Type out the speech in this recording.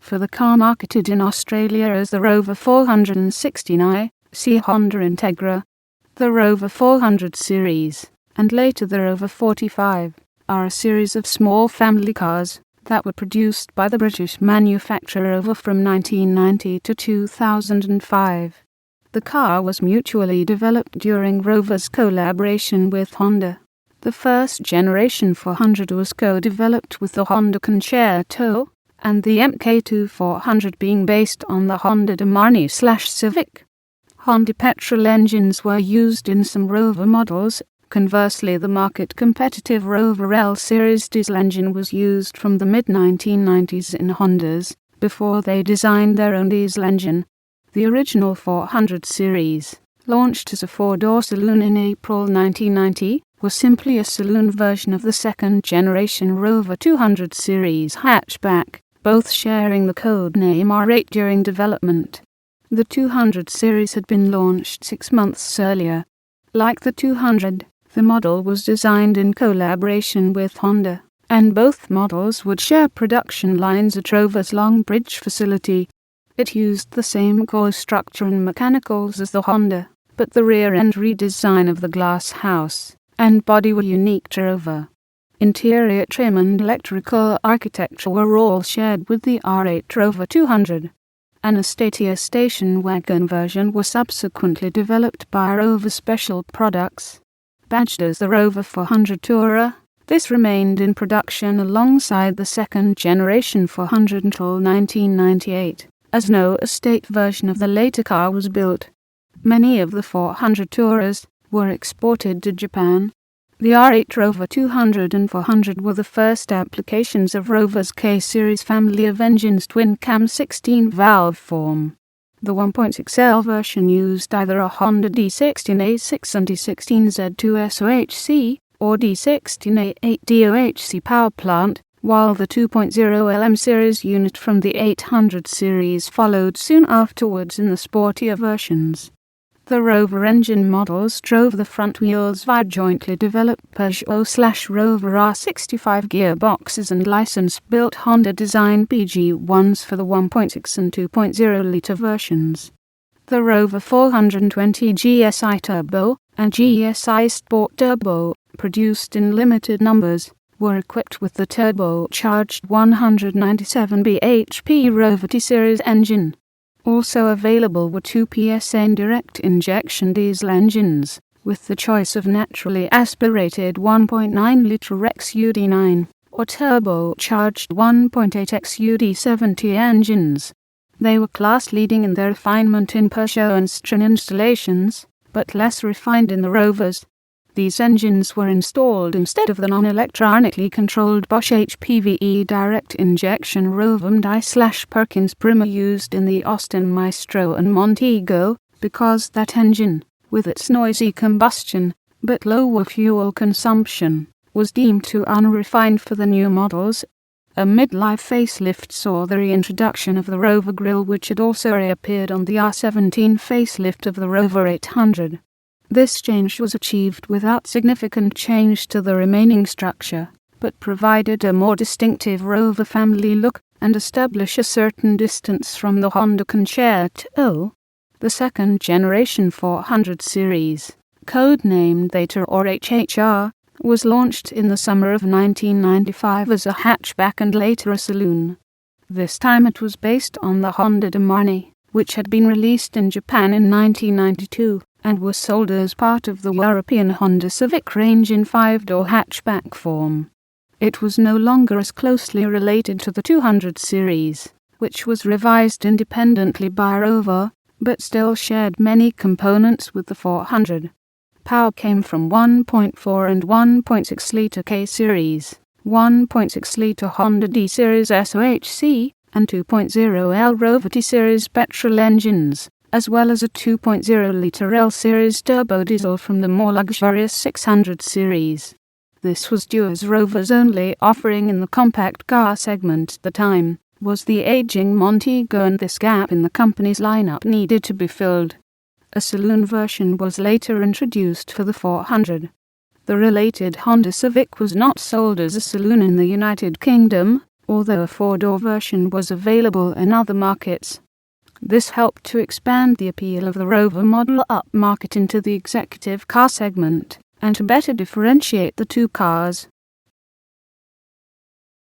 For the car marketed in Australia as the Rover 460i, see Honda Integra. The Rover 400 series, and later the Rover 45, are a series of small family cars that were produced by the British manufacturer Rover from 1990 to 2005. The car was mutually developed during Rover's collaboration with Honda. The first generation 400 was co-developed with the Honda Concerto, and the MK2 400 being based on the Honda Domani/Civic. Honda petrol engines were used in some Rover models. Conversely, the market-competitive Rover L-series diesel engine was used from the mid-1990s in Hondas, before they designed their own diesel engine. The original 400 series, launched as a four-door saloon in April 1990, was simply a saloon version of the second-generation Rover 200 series hatchback, both sharing the codename R8 during development. The 200 series had been launched 6 months earlier. Like the 200, the model was designed in collaboration with Honda, and both models would share production lines at Rover's Longbridge facility. It used the same core structure and mechanicals as the Honda, but the rear-end redesign of the glass house and body were unique to Rover. Interior trim and electrical architecture were all shared with the R8 Rover 200. An Estatia station wagon version was subsequently developed by Rover Special Products. Badged as the Rover 400 Tourer, this remained in production alongside the second-generation 400 until 1998, as no estate version of the later car was built. Many of the 400 Tourers were exported to Japan. The R8 Rover 200 and 400 were the first applications of Rover's K-series family of engines twin-cam 16-valve form. The 1.6L version used either a Honda D16A6 and D16Z2 SOHC or D16A8 DOHC power plant, while the 2.0L M-series unit from the 800 series followed soon afterwards in the sportier versions. The Rover engine models drove the front wheels via jointly developed Peugeot/Rover R65 gearboxes and license-built Honda-designed BG1s for the 1.6 and 2.0-litre versions. The Rover 420 GSI Turbo and GSI Sport Turbo, produced in limited numbers, were equipped with the turbocharged 197 bhp Rover T-series engine. Also available were 2 PSN direct injection diesel engines, with the choice of naturally aspirated 1.9-litre XUD9 or turbocharged 1.8 XUD70 engines. They were class-leading in their refinement in Peugeot and Citroën installations, but less refined in the Rovers. These engines were installed instead of the non-electronically controlled Bosch HPVE direct injection Rovum Die/Perkins Primer used in the Austin Maestro and Montego, because that engine, with its noisy combustion, but lower fuel consumption, was deemed too unrefined for the new models. A mid-life facelift saw the reintroduction of the Rover grille, which had also reappeared on the R17 facelift of the Rover 800. This change was achieved without significant change to the remaining structure, but provided a more distinctive Rover family look and established a certain distance from the Honda Concerto. The second-generation 400 series, codenamed later or HHR, was launched in the summer of 1995 as a hatchback and later a saloon. This time it was based on the Honda Domani, which had been released in Japan in 1992. And was sold as part of the European Honda Civic range in 5-door hatchback form. It was no longer as closely related to the 200 series, which was revised independently by Rover, but still shared many components with the 400. Power came from 1.4 and 1.6-litre K-series, 1.6-litre Honda D-series SOHC, and 2.0L Rover T-series petrol engines, as well as a 2.0-litre L-series turbo diesel from the more luxurious 600 series. This was due as Rover's only offering in the compact car segment at the time was the aging Montego, and this gap in the company's lineup needed to be filled. A saloon version was later introduced for the 400. The related Honda Civic was not sold as a saloon in the United Kingdom, although a four-door version was available in other markets. This helped to expand the appeal of the Rover model upmarket into the executive car segment, and to better differentiate the two cars.